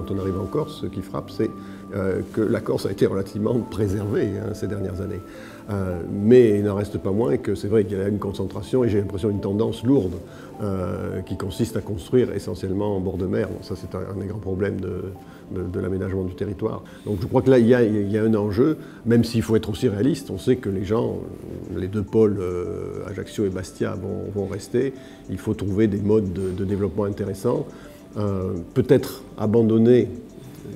quand on arrive en Corse, ce qui frappe, c'est que la Corse a été relativement préservée ces dernières années. Mais il n'en reste pas moins que c'est vrai qu'il y a une concentration et j'ai l'impression une tendance lourde qui consiste à construire essentiellement en bord de mer. Bon, ça, c'est un des grands problèmes de l'aménagement du territoire. Donc je crois que là, il y a un enjeu, même s'il faut être aussi réaliste. On sait que les gens, les deux pôles, Ajaccio et Bastia, vont rester. Il faut trouver des modes de développement intéressants. Peut-être abandonner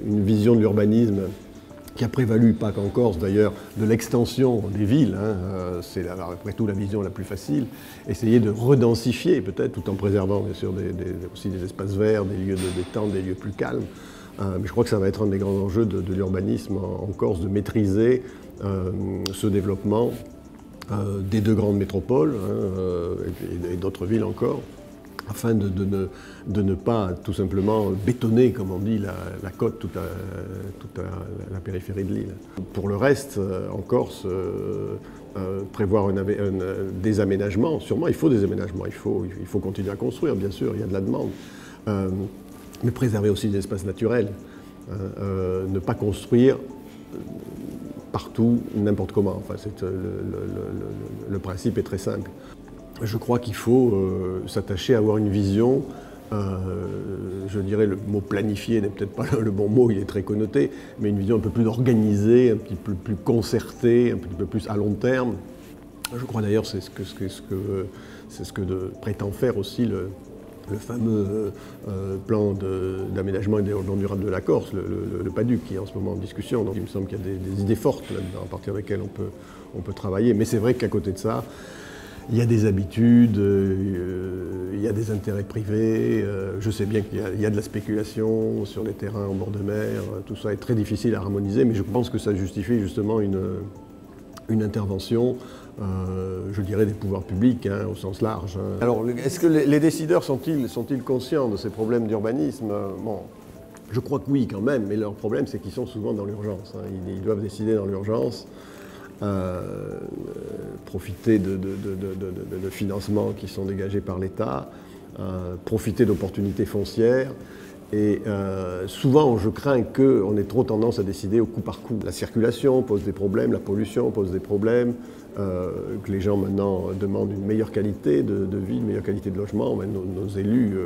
une vision de l'urbanisme qui a prévalu, pas qu'en Corse d'ailleurs, de l'extension des villes. C'est après tout la vision la plus facile. Essayer de redensifier peut-être, tout en préservant bien sûr aussi des espaces verts, des lieux de détente, des lieux plus calmes. Mais je crois que ça va être un des grands enjeux de l'urbanisme en Corse, de maîtriser ce développement des deux grandes métropoles et d'autres villes encore, afin de ne pas tout simplement bétonner, comme on dit, la côte, toute la périphérie de l'île. Pour le reste, en Corse, prévoir des aménagements, sûrement il faut des aménagements, il faut continuer à construire, bien sûr, il y a de la demande, mais préserver aussi des espaces naturels, ne pas construire partout, n'importe comment. Enfin, le principe est très simple. Je crois qu'il faut s'attacher à avoir une vision, je dirais le mot planifié n'est peut-être pas le bon mot, il est très connoté, mais une vision un peu plus organisée, un petit peu plus concertée, un petit peu plus à long terme. Je crois d'ailleurs c'est ce que prétend faire aussi le fameux plan d'aménagement et de développement durable de la Corse, le PADUC, qui est en ce moment en discussion. Donc il me semble qu'il y a des idées fortes là-dedans, à partir desquelles on peut travailler. Mais c'est vrai qu'à côté de ça, il y a des habitudes, il y a des intérêts privés. Je sais bien qu'il y a de la spéculation sur les terrains en bord de mer. Tout ça est très difficile à harmoniser, mais je pense que ça justifie justement une intervention, je dirais, des pouvoirs publics, au sens large. Alors, est-ce que les décideurs sont-ils conscients de ces problèmes d'urbanisme? Bon, je crois que oui, quand même, mais leur problème, c'est qu'ils sont souvent dans l'urgence. Ils doivent décider dans l'urgence, profiter de financements qui sont dégagés par l'État, profiter d'opportunités foncières. Et souvent, je crains qu'on ait trop tendance à décider au coup par coup. La circulation pose des problèmes, la pollution pose des problèmes, que les gens maintenant demandent une meilleure qualité de vie, une meilleure qualité de logement. Mais nos élus,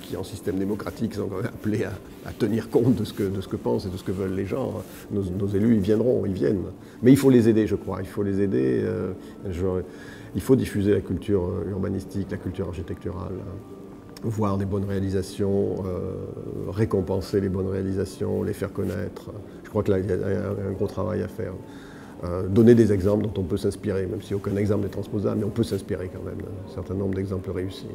qui en système démocratique sont quand même appelés à tenir compte de ce que pensent et de ce que veulent les gens. Nos élus, ils viennent. Mais il faut les aider, je crois. Il faut les aider. Il faut diffuser la culture urbanistique, la culture architecturale. Voir des bonnes réalisations, récompenser les bonnes réalisations, les faire connaître. Je crois que là, il y a un gros travail à faire. Donner des exemples dont on peut s'inspirer, même si aucun exemple n'est transposable, mais on peut s'inspirer quand même d'un certain nombre d'exemples réussis.